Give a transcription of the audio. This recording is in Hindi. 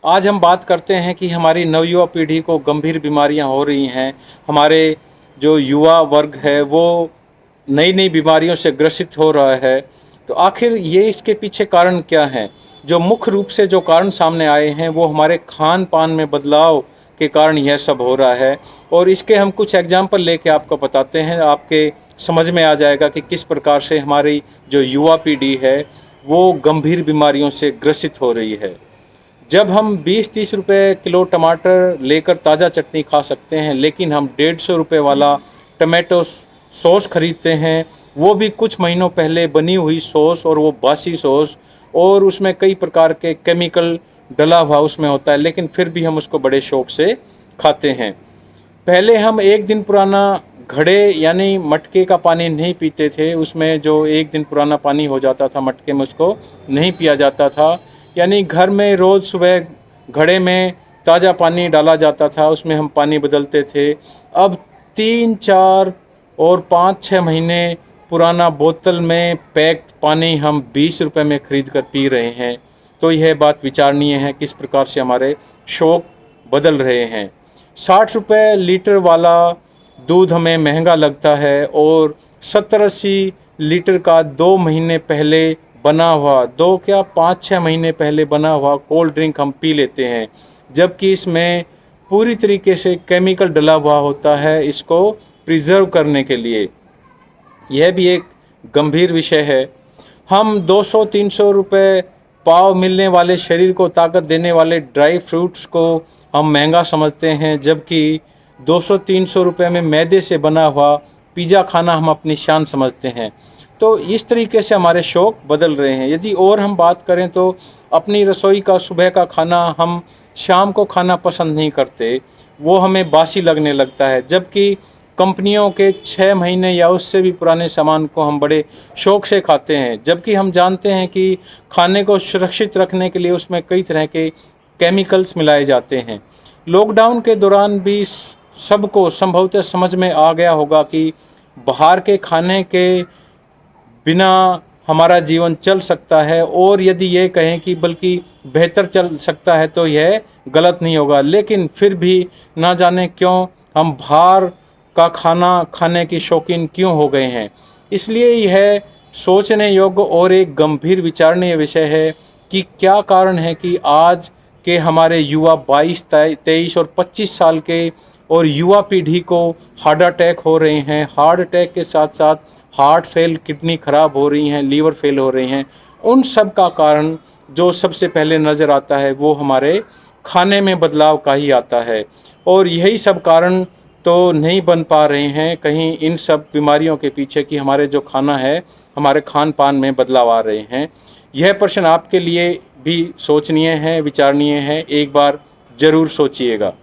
आज हम बात करते हैं कि हमारी नवयुवा पीढ़ी को गंभीर बीमारियां हो रही हैं। हमारे जो युवा वर्ग है वो नई नई बीमारियों से ग्रसित हो रहा है। तो आखिर ये इसके पीछे कारण क्या है? जो मुख्य रूप से जो कारण सामने आए हैं वो हमारे खान पान में बदलाव के कारण यह सब हो रहा है। और इसके हम कुछ एग्जाम्पल लेके आपको बताते हैं, आपके समझ में आ जाएगा कि किस प्रकार से हमारी जो युवा पीढ़ी है वो गंभीर बीमारियों से ग्रसित हो रही है। जब हम 20-30 रुपए किलो टमाटर लेकर ताज़ा चटनी खा सकते हैं, लेकिन हम 150 रुपये वाला टमाटो सॉस खरीदते हैं, वो भी कुछ महीनों पहले बनी हुई सॉस, और वो बासी सॉस, और उसमें कई प्रकार के केमिकल डला हुआ उसमें होता है, लेकिन फिर भी हम उसको बड़े शौक से खाते हैं। पहले हम एक दिन पुराना घड़े यानी मटके का पानी नहीं पीते थे। उसमें जो एक दिन पुराना पानी हो जाता था मटके में, उसको नहीं पिया जाता था। यानी घर में रोज़ सुबह घड़े में ताज़ा पानी डाला जाता था, उसमें हम पानी बदलते थे। अब 3-4 और 5-6 महीने पुराना बोतल में पैक्ड पानी हम 20 रुपए में खरीद कर पी रहे हैं। तो यह बात विचारणीय है किस प्रकार से हमारे शौक बदल रहे हैं। 60 रुपये लीटर वाला दूध हमें महंगा लगता है, और 70-80 लीटर का 2 महीने पहले बना हुआ, 2 क्या 5-6 महीने पहले बना हुआ कोल्ड ड्रिंक हम पी लेते हैं, जबकि इसमें पूरी तरीके से केमिकल डला हुआ होता है इसको प्रिजर्व करने के लिए। यह भी एक गंभीर विषय है। हम 200-300 रुपये पाव मिलने वाले शरीर को ताकत देने वाले ड्राई फ्रूट्स को हम महंगा समझते हैं, जबकि 200-300 रुपये में मैदे से बना हुआ पिज़्ज़ा खाना हम अपनी शान समझते हैं। तो इस तरीके से हमारे शौक बदल रहे हैं। यदि और हम बात करें तो अपनी रसोई का सुबह का खाना हम शाम को खाना पसंद नहीं करते, वो हमें बासी लगने लगता है, जबकि कंपनियों के 6 महीने या उससे भी पुराने सामान को हम बड़े शौक से खाते हैं, जबकि हम जानते हैं कि खाने को सुरक्षित रखने के लिए उसमें कई तरह के केमिकल्स मिलाए जाते हैं। लॉकडाउन के दौरान भी सबको संभवतः समझ में आ गया होगा कि बाहर के खाने के बिना हमारा जीवन चल सकता है, और यदि ये कहें कि बल्कि बेहतर चल सकता है तो यह गलत नहीं होगा। लेकिन फिर भी ना जाने क्यों हम बाहर का खाना खाने की शौकीन क्यों हो गए हैं। इसलिए यह सोचने योग्य और एक गंभीर विचारणीय विषय है कि क्या कारण है कि आज के हमारे युवा 22, 23 और 25 साल के और युवा पीढ़ी को हार्ट अटैक हो रहे हैं। हार्ट अटैक के साथ साथ हार्ट फेल, किडनी खराब हो रही हैं, लीवर फेल हो रहे हैं। उन सब का कारण जो सबसे पहले नज़र आता है वो हमारे खाने में बदलाव का ही आता है, और यही सब कारण तो नहीं बन पा रहे हैं कहीं इन सब बीमारियों के पीछे कि हमारे जो खाना है, हमारे खान पान में बदलाव आ रहे हैं। यह प्रश्न आपके लिए भी सोचनीय है, विचारणीय है, एक बार ज़रूर सोचिएगा।